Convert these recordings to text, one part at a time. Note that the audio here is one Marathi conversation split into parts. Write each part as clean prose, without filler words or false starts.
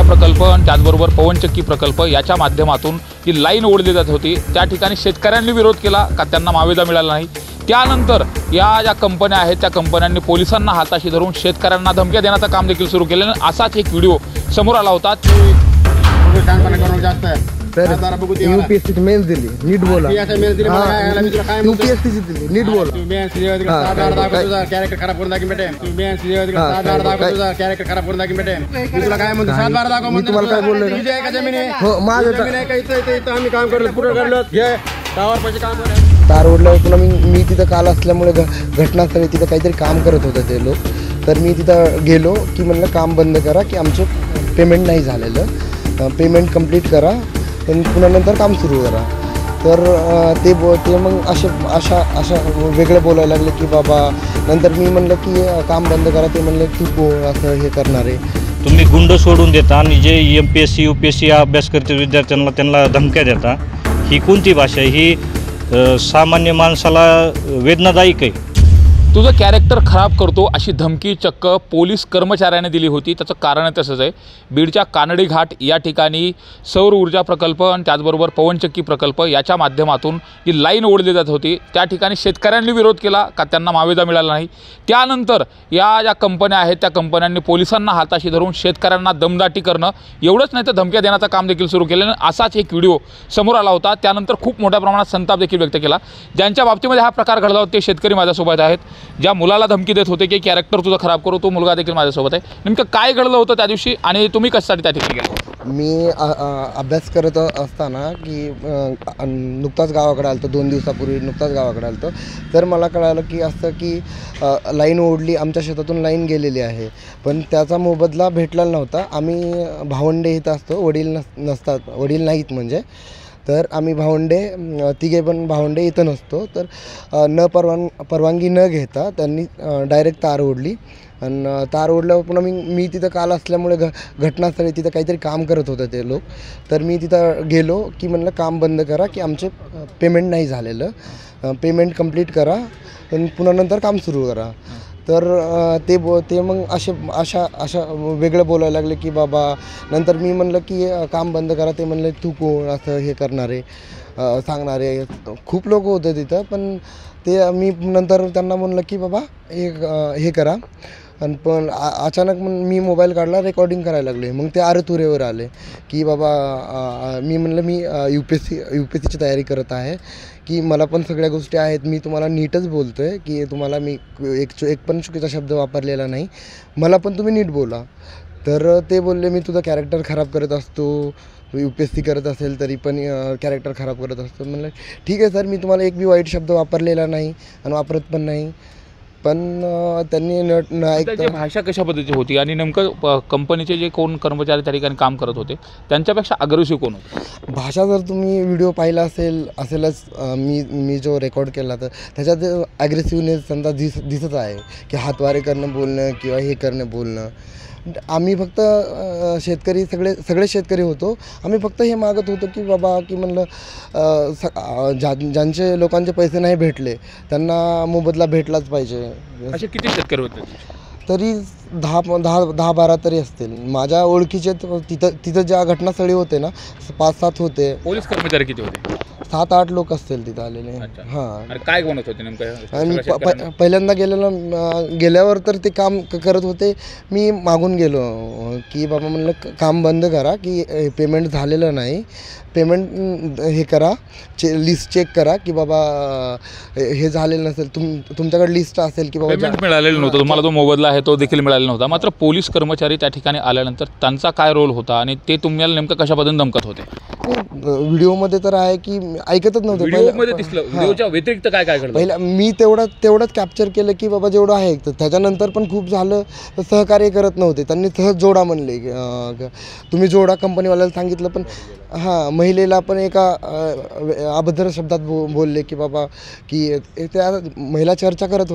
प्रकल्प आणि त्याचबरोबर पवनचक्की प्रकल्प याच्या माध्यमातून जी लाईन ओढली जात होती त्या ठिकाणी शेतकऱ्यांनी विरोध केला का त्यांना मावेदा मिळाला नाही। त्यानंतर या ज्या कंपन्या आहेत त्या कंपन्यांनी पोलिसांना हाताशी धरून शेतकऱ्यांना धमक्या देण्याचं काम देखील सुरू केलं। असाच एक व्हिडिओ समोर आला होता। यूपीएससी मेन्स दिली, नीट बोला। यूपीएससी दिली, नीट बोला। कॅरेक्टर खराब करून दाखव बेटे, कॅरेक्टर खराब करून दाखव बेटे। तुला काय म्हणतो 7 बार दाखव। मी तुम्हाला काय बोललोय? हो माझं आम्ही काम करलो, पुढे करलो, घे टावर पैसे काम कर। तार ओढल्यावर पुन्हा मी तिथं काल असल्यामुळे घटनास्थळी तिथं काहीतरी काम करत होतं ते लोक, तर मी तिथं गेलो की म्हणलं काम बंद करा की आमचं पेमेंट नाही झालेलं, पेमेंट कंप्लीट करा पण पुन्हा नंतर काम सुरू करा। तर ते मग अशा वेगळं बोलायला लागले की बाबा, नंतर मी म्हणलं की काम बंद करा, ते म्हणलं तू असं हे करणार आहे। तुम्ही गुंड सोडून देता आणि जे MPSC UPSC अभ्यास करते विद्यार्थ्यांना त्यांना धमक्या देता, ही कोणती भाषा आहे? ही सामान्य माणसाला वेदनादायक आहे। तुझं कॅरेक्टर खराब करतो अशी धमकी चक्क पोलीस कर्मचाऱ्याने दिली होती। त्याचं कारण तसंच आहे। बीडच्या कानडी घाट या ठिकाणी सौर ऊर्जा प्रकल्प आणि त्याचबरोबर पवनचक्की प्रकल्प याच्या माध्यमातून जी लाईन ओढली जात होती त्या ठिकाणी शेतकऱ्यांनी विरोध केला का त्यांना मावेदा मिळाला नाही। त्यानंतर या ज्या कंपन्या आहेत त्या कंपन्यांनी पोलिसांना हाताशी धरून शेतकऱ्यांना दमदाटी करणं एवढंच नाही तर धमक्या देण्याचं काम देखील सुरू केलं। असाच एक व्हिडिओ समोर आला होता। त्यानंतर खूप मोठ्या प्रमाणात संताप देखील व्यक्त केला। ज्यांच्या बाबतीमध्ये हा प्रकार घडला होता ते शेतकरी माझ्यासोबत आहेत। ज्या मुलाला धमकी देत होते की कॅरेक्टर तुझं खराब करू, तो मुलगा देखील माझ्यासोबत आहे। नेमकं काय घडलं होतं त्या दिवशी आणि तुम्ही कशासाठी त्या ठिकाणी गेला? मी अभ्यास करत असताना की नुकताच गावाकडे आलो, 2 दिवसापूर्वी नुकताच गावाकडे आलो, तर मला कळालं की असं की लाईन ओढली, आमच्या शेतातून लाईन गेलेली आहे पण त्याचा मोबदला भेटलेला नव्हता। आम्ही भावंडे इथं असतो, वडील नसतात, वडील नाहीत म्हणजे, तर आम्ही भावंडे तिघे पण भावंडे इथं नसतो। तर परवानगी न घेता त्यांनी डायरेक्ट तार ओढली आणि तार ओढल्यावर पुन्हा मी तिथं काल असल्यामुळे घटनास्थळी तिथं काहीतरी काम करत होतं ते लोक, तर मी तिथं गेलो की म्हणलं काम बंद करा की आमचे पेमेंट नाही झालेलं, पेमेंट कंप्लीट करा आणि पुन्हा नंतर काम सुरू करा। तर ते मग अशा वेगळं बोलायला लागले की बाबा, नंतर मी म्हणलं की काम बंद करा, ते म्हणले तू कोण असं हे करणारे सांगणारे। खूप लोक होते तिथं, पण ते मी नंतर त्यांना म्हणलं की बाबा हे करा, आणि पण अचानक मी मोबाईल काढला, रेकॉर्डिंग करायला लागले। मग ते आरतुरेवर आले की बाबा, मी म्हणलं मी UPSCची तयारी करत आहे की मला पण सगळ्या गोष्टी आहेत, मी तुम्हाला नीटच बोलतो आहे की तुम्हाला मी एक पण चुकीचा शब्द वापरलेला नाही, मला पण तुम्ही नीट बोला। तर ते बोलले मी तुझं कॅरेक्टर खराब करत असतो, UPSC करत असेल तरी पण कॅरेक्टर खराब करत असतो। म्हणलं ठीक आहे सर, मी तुम्हाला एक बी वाईट शब्द वापरलेला नाही आणि वापरत पण नाही, पण त्यांनी न ऐकता भाषा कशा पद्धतीची होती आणि नेमकं कंपनीचे जे कोण कर्मचारी त्या ठिकाणी काम करत होते त्यांच्यापेक्षा अग्रेसिव्ह कोण होते? भाषा जर तुम्ही व्हिडिओ पाहिला असेलच, मी जो रेकॉर्ड केला तर त्याच्यात ॲग्रेसिव्हनेस त्यांचा दिसत आहे की हातवारे करणं बोलणं किंवा हे करणं बोलणं। आम्ही फक्त शेतकरी सगळे शेतकरी होतो, आम्ही फक्त हे मागत होतो की बाबा की म्हणलं ज्यांचे लोकांचे पैसे नाही भेटले त्यांना मोबदला भेटलाच पाहिजे। असे किती शेतकरी होते? तरी 10-12 तरी असतील माझ्या ओळखीचे। तिथं ज्या घटनास्थळी होते ना 5-7 होते। पोलीस कर्मचारी किती होते? 7-8 लोक असतील तिथं आलेले। हां, काय बनत होते नेमकं? आणि पहिल्यांदा गेल्यावर तर ते काम करत होते, मी मागून गेलो की बाबा म्हणलं काम बंद करा की पेमेंट झालेलं नाही, पेमेंट हे करा, लिस्ट चेक करा की बाबा हे झालेलं नसेल, तुमच्याकडे लिस्ट असेल की बाबा पेमेंट मिळालेलं नव्हतं, तुम्हाला जो मोबदला आहे तो देखील मिळालेला नव्हता। मात्र पोलीस कर्मचारी त्या ठिकाणी आल्यानंतर त्यांचा काय रोल होता आणि ते तुम्हाला नेमकं कशा पद्धतीने धमकत होते? व्हिडिओमध्ये तर आहे की ऐकतच नव्हतं, व्हिडिओमध्ये दिसलं। व्हिडिओच्या व्यतिरिक्त काय काय घडलं? पहिला मी तेवढंच कॅप्चर केलं की बाबा जेवढं आहे, त्याच्यानंतर पण खूप झालं, सहकार्य करत नव्हते, त्यांनी सहज जोडा म्हणले, तुम्ही जोडा कंपनीवाल्याला सांगितलं, पण हां महिलेला पण एका अभद्र शब्दात बोलले की बाबा की त्या महिला चर्चा करत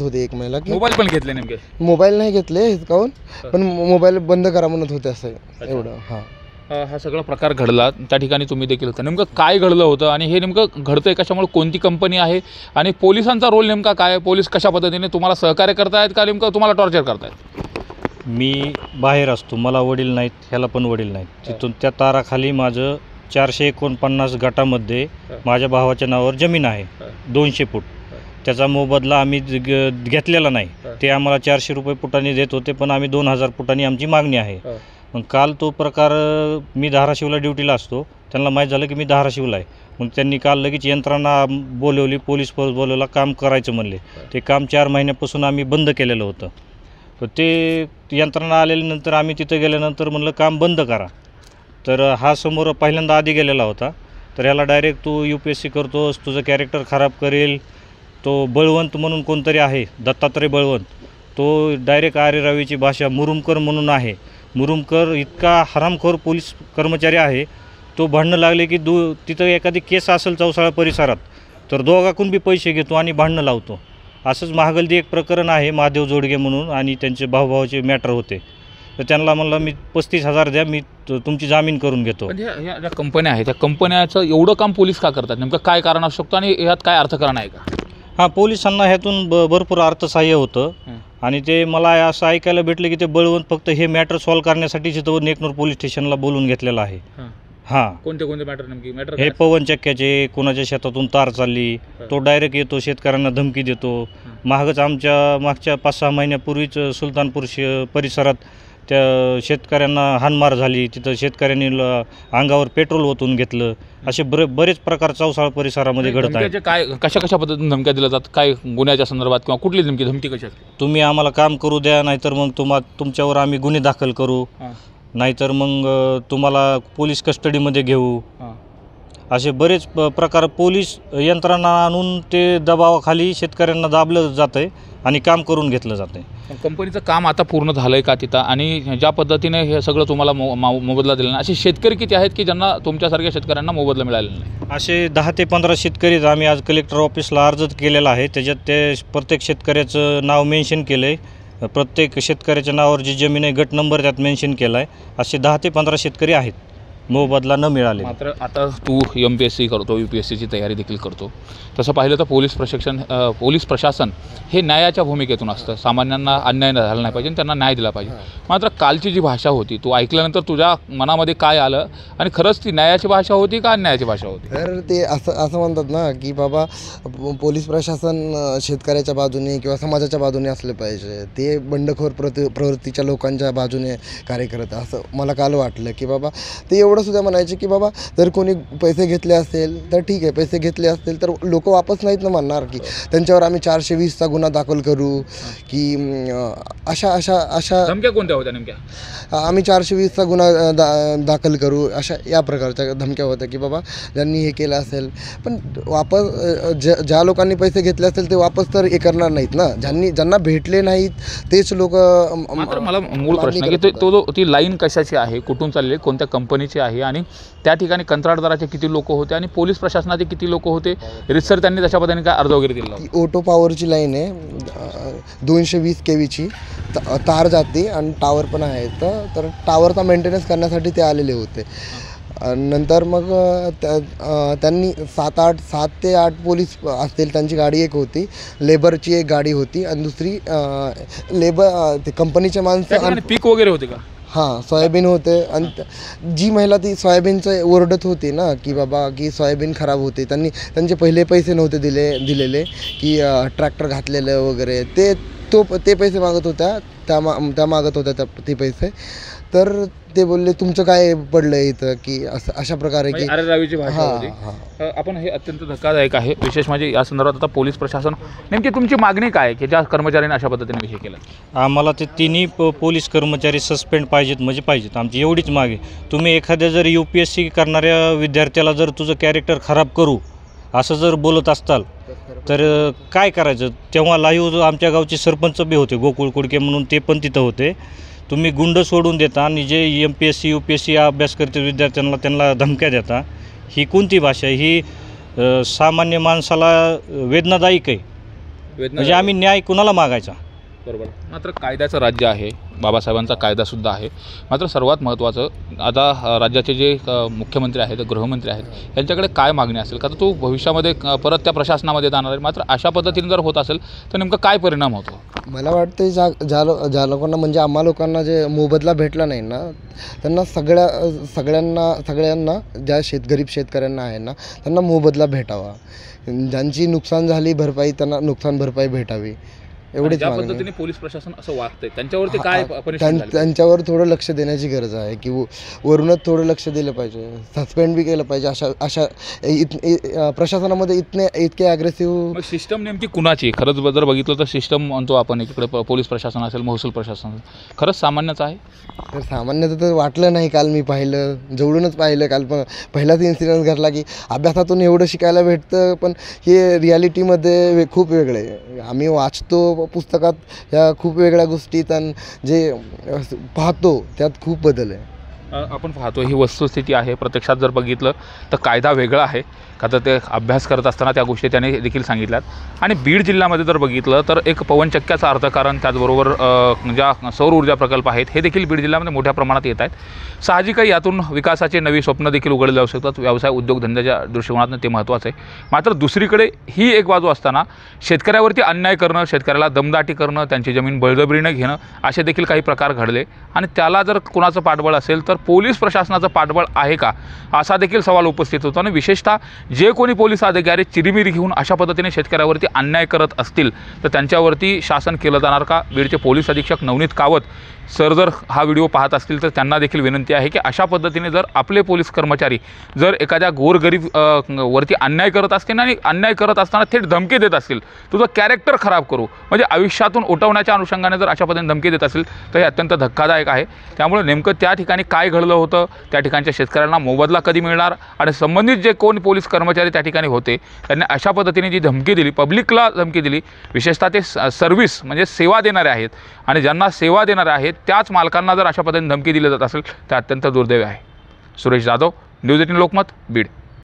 होते एक महिला की मोबाईल पण घेतले, नेमके मोबाईल नाही घेतले हिसकावून, पण मोबाईल बंद करा म्हणत होते असं एवढं। हां, हा सगळा प्रकार घडला त्या ठिकाणी तुम्ही देखील होता। नेमकं काय घडलं होतं आणि हे नेमकं घडतंय कशामुळे, कोणती कंपनी आहे आणि पोलिसांचा रोल नेमका काय? पोलीस कशा पद्धतीने तुम्हाला सहकार्य करतायत का नेमकं तुम्हाला टॉर्चर करतायत? मी बाहेर असतो, मला वडील नाहीत, ह्याला पण वडील नाहीत. तिथून त्या ताराखाली माझं 449 गटामध्ये माझ्या भावाच्या नावावर जमीन आहे 200 फूट. त्याचा मोबदला आम्ही घेतलेला नाही. ते आम्हाला 400 रुपये फुटाने देत होते, पण आम्ही 2000 फुटांनी आमची मागणी आहे. मग काल तो प्रकार, मी धाराशिवला ड्युटीला असतो, त्यांना माहीत झालं की मी धाराशिवला आहे. मग त्यांनी काल लगेच यंत्रणा बोलवली, पोलीस फोर्स बोलवला, काम करायचं म्हणले. ते काम 4 महिन्यापासून आम्ही बंद केलेलं होतं. तर ते यंत्रणा आल्यानंतर आम्ही तिथं गेल्यानंतर म्हणलं काम बंद करा. तर हा समोर पहिल्यांदा आधी गेलेला होता. तर याला डायरेक्ट तू UPSC करतोस, तुझं कॅरेक्टर खराब करेल. तो बळवंत म्हणून कोणतरी आहे, दत्तात्रय बळवंत, तो डायरेक्ट आरे रावीची भाषा, मुरुमकर म्हणून आहे. मुरुमकर इतका हरामखोर पोलीस कर्मचारी आहे. तो भांडणं लागले की तिथं एखादी केस असेल चौसाळा परिसरात, तर दोघाकडून बी पैसे घेतो आणि भांडणं लावतो. असंच महागल्दी एक प्रकरण आहे, महादेव जोडगे म्हणून, आणि त्यांचे भाऊभावाचे मॅटर होते. तर त्यांना म्हणलं मी 35,000 द्या, मी तुमची जामीन करून घेतो. म्हणजे ह्या ज्या कंपन्या आहेत त्या कंपन्याचं एवढं काम पोलीस का करतात, नेमकं काय कारण असू शकतं आणि ह्यात काय अर्थकारण आहे का? हां, पोलिसांना ह्यातून भरपूर अर्थसहाय्य होतं. आणि ते मला असं ऐकायला भेटलं की ते बळवंत फक्त हे मॅटर सॉल्व्ह करण्यासाठीच इथं नेकनूर पोलीस स्टेशनला बोलून घेतलेलं आहे. हां, कोणते मॅटर नेमकी मॅटर? हे पवन चक्क्याचे, कोणाच्या शेतातून तार चालली, तो डायरेक्ट येतो, शेतकऱ्यांना धमकी देतो. महागच आमच्या मागच्या 5-6 महिन्यापूर्वीच सुलतानपूर परिसरात त्या शेतकऱ्यांना हाणमार झाली. तिथं शेतकऱ्यांनी अंगावर पेट्रोल ओतून घेतलं. असे बरेच प्रकार चौसाळा परिसरामध्ये घडत आहेत. काय कशा पद्धतीने धमक्या दिल्या जातात, काय गुन्ह्याच्या संदर्भात किंवा कुठली धमकी कशा? तुम्ही आम्हाला काम करू द्या, नाहीतर मग तुमच्यावर आम्ही गुन्हे दाखल करू, नाहीतर मग तुम्हाला पोलीस कस्टडीमध्ये घेऊ. असे बरेच प्रकार पोलीस यंत्रणा आणून ते दबावाखाली शेतकऱ्यांना दाबलं जातं आहे आणि काम करून घेतलं जातं आहे. कंपनीचं काम आता पूर्ण झालं आहे का तिथं, आणि ज्या पद्धतीने हे सगळं तुम्हाला मोबदला दिला नाही, असे शेतकरी किती आहेत की ज्यांना तुमच्यासारख्या शेतकऱ्यांना मोबदला मिळालेला नाही? असे 10 ते 15 शेतकरी आम्ही आज कलेक्टर ऑफिसला अर्ज केलेला आहे. त्याच्यात ते प्रत्येक शेतकऱ्याचं नाव मेन्शन केलं आहे. प्रत्येक शेतकऱ्याच्या नावावर जी जमीन आहे गट नंबर त्यात मेन्शन केला आहे. असे 10 ते 15 शेतकरी आहेत मोबदला न मिळाले. मात्र आता तू MPSC करतो, UPSCची तयारी देखील करतो. तसं पाहिलं तर पोलीस प्रशासन हे न्यायाच्या भूमिकेतून असतं. सामान्यांना अन्याय झाला नाही पाहिजे, त्यांना न्याय दिला पाहिजे. मात्र कालची जी भाषा होती, तू ऐकल्यानंतर तुझ्या मनामध्ये काय आलं, आणि खरंच ती न्यायाची भाषा होती का अन्यायाची भाषा होती? तर ते असं म्हणतात ना की बाबा पोलीस प्रशासन शेतकऱ्याच्या बाजूने किंवा समाजाच्या बाजूने असलं पाहिजे, ते बंडखोर प्रवृत्तीच्या लोकांच्या बाजूने कार्य करत, असं मला काल वाटलं. की बाबा ते एवढं सुद्धा म्हणायचे की बाबा जर कोणी पैसे घेतले असेल तर ठीक आहे, पैसे घेतले असतील तर लोक वापस नाहीत ना म्हणणार की त्यांच्यावर आम्ही 420चा गुन्हा दाखल करू, की अशा धमक्या कोणत्या होत्या नेमक्या? आम्ही 420चा गुन्हा दाखल करू, अशा या प्रकारच्या धमक्या होत्या की बाबा ज्यांनी हे केलं असेल. पण वापस ज्या लोकांनी पैसे घेतले असेल ते वापस तर हे करणार नाहीत ना, ज्यांना भेटले नाहीत तेच लोक. मात्र मला मूळ प्रश्न की ती लाईन कशाची आहे, कुठून चालली, कोणत्या कंपनीची आहे, आणि त्या ठिकाणी कंत्राटदाराचे किती लोक होते आणि पोलीस प्रशासनाचे किती लोक होते, रितसर त्यांनी तशा पद्धतीने काय अर्ज वगैरे दिला? ऑटो पॉवरची लाईन आहे 220 kVची, तार जाते आणि टावर पण आहेत. तर टावरचा मेंटेनन्स करण्यासाठी ते आलेले होते. नंतर मग त्यांनी 7 ते 8 पोलीस असतील, त्यांची गाडी एक होती, लेबरची एक गाडी होती, आणि दुसरी ते कंपनीचे माणसं. पीक वगैरे होते का? हां, सोयाबीन होते. आणि जी महिला ती सोयाबीनचं ओरडत होती ना की बाबा की सोयाबीन खराब होते, त्यांचे पहिले पैसे नव्हते दिलेले की ट्रॅक्टर घातलेलं वगैरे, ते पैसे मागत होत्या, त्या मागत होत्या ते पैसे. तर ते बोलले तुमचं काय पडलं इथं, की अशा प्रकारे की रावीची भाषा होती. आपण हे अत्यंत धक्कादायक आहे. विशेष म्हणजे या संदर्भात आता पोलीस प्रशासन नेमकी तुमची मागणी काय की ज्या कर्मचाऱ्यांनी अशा पद्धतीने हे केलं? आम्हाला ते तिन्ही पोलीस कर्मचारी सस्पेंड पाहिजेत, म्हणजे पाहिजेत, आमची एवढीच मागे. तुम्ही एखाद्या जर UPSC करणाऱ्या विद्यार्थ्याला जर तुझं कॅरेक्टर खराब करू असं जर बोलत असताल तर काय करायचं? तेव्हा लाईव्ह आमच्या गावचे सरपंच बी होते, गोकुळ कुडके म्हणून, ते पण तिथं होते. तुम्ही गुंड सोडून देता आणि जे MPSC UPSC अभ्यास करते विद्यार्थ्यांना त्यांना धमक्या देता, ही कोणती भाषा? ही सामान्य माणसाला वेदनादायक आहे. म्हणजे आम्ही न्याय कुणाला मागायचा? बरोबर. मात्र कायद्याचं राज्य आहे, बाबासाहेबांचा कायदासुद्धा आहे. मात्र सर्वात महत्त्वाचं आता राज्याचे जे मुख्यमंत्री आहेत, गृहमंत्री आहेत, यांच्याकडे काय मागणी असेल? का तर तो भविष्यामध्ये परत त्या प्रशासनामध्ये जाणार आहे. मात्र अशा पद्धतीने जर होत असेल तर नेमकं काय परिणाम होतो? मला वाटतं ज्या लोकांना म्हणजे आम्हा लोकांना जे मोबदला भेटला नाही ना, त्यांना सगळ्यांना ज्या गरीब शेतकऱ्यांना आहे ना, त्यांना मोबदला भेटावा. ज्यांची नुकसान झाली भरपाई, त्यांना नुकसान भरपाई भेटावी, एवढीच ज्या मागणी आहे. पद्धतीने पोलीस प्रशासन असं वागतंय त्यांच्यावरती काय punishment झाली? त्यांच्यावर थोडं लक्ष देण्याची गरज आहे की वरूनच थोडं लक्ष दिलं पाहिजे, सस्पेंड बी केलं पाहिजे. प्रशासनामध्ये इतके ॲग्रेसिव्ह. मग सिस्टम नेमकी कुणाची? खरंच जर बघितलं तर सिस्टम म्हणतो आपण, इकडे पोलीस प्रशासन असेल, महसूल प्रशासन, खरंच सामान्यच आहे? तर सामान्यतः तर वाटलं नाही. काल मी पाहिलं, जवळूनच पाहिलं. काल पण पहिलाच इन्सिडेंट घडला की अभ्यासातून एवढं शिकायला भेटतं, पण हे रियालिटीमध्ये खूप वेगळं आहे. आम्ही वाचतो पुस्तकात ह्या खूप वेगळ्या गोष्टीत, आणि जे पाहतो त्यात खूप बदल आहे. आपण पाहतो ही वस्तुस्थिती आहे. प्रत्यक्षात जर बघितलं तर कायदा वेगळा आहे, का तर ते अभ्यास करत असताना त्या गोष्टी त्याने देखील सांगितल्यात. आणि बीड जिल्ह्यामध्ये जर बघितलं तर एक पवनचक्क्याचं अर्थकारण, त्याचबरोबर ज्या सौर ऊर्जा प्रकल्प आहेत हे देखील बीड जिल्ह्यामध्ये मोठ्या प्रमाणात येत आहेत. साहजिकही यातून विकासाचे नवी स्वप्न देखील उघडले जाऊ शकतात. व्यवसाय उद्योगधंद्याच्या दृष्टिकोनातून ते महत्त्वाचं आहे. मात्र दुसरीकडे ही एक बाजू असताना शेतकऱ्यावरती अन्याय करणं, शेतकऱ्याला दमदाटी करणं, त्यांची जमीन बळजबरीनं घेणं, असे देखील काही प्रकार घडले. आणि त्याला जर कोणाचं पाठबळ असेल तर पोलीस प्रशासनाचं पाठबळ आहे का, असा देखील सवाल उपस्थित होतो. आणि विशेषतः जे कोणी पोलीस अधिकारी चिरीमिरी घेऊन अशा पद्धतीने शेतकऱ्यावरती अन्याय करत असतील तर त्यांच्यावरती शासन केलं जाणार का? बीडचे पोलीस अधीक्षक नवनीत कावत सर जर हा व्हिडिओ पाहत असतील तर त्यांना देखील विनंती आहे की अशा पद्धतीने जर आपले पोलीस कर्मचारी जर एखाद्या गोरगरीब वरती अन्याय करत असतील आणि अन्याय करत असताना थेट धमकी देत असतील, तुझं कॅरेक्टर खराब करू म्हणजे आयुष्यातून उठवण्याच्या अनुषंगाने जर अशा पद्धतीने धमकी देत असतील तर हे अत्यंत धक्कादायक आहे. त्यामुळे नेमकं त्या ठिकाणी काय घडलं होतं, त्या ठिकाणच्या शेतकऱ्यांना मोबदला कधी मिळणार, आणि संबंधित जे कोण पोलीस कर्मचारी त्या ठिकाणी होते त्यांनी अशा पद्धतीने जी धमकी दिली, पब्लिकला धमकी दिली, विशेषतः ते सर्व्हिस म्हणजे सेवा देणारे आहेत, आणि ज्यांना सेवा देणारे आहेत त्याच मालकांना जर अशा पद्धतीने धमकी दिली जात असेल तर अत्यंत दुर्दैव आहे. सुरेश जाधव, न्यूज 18 लोकमत, बीड.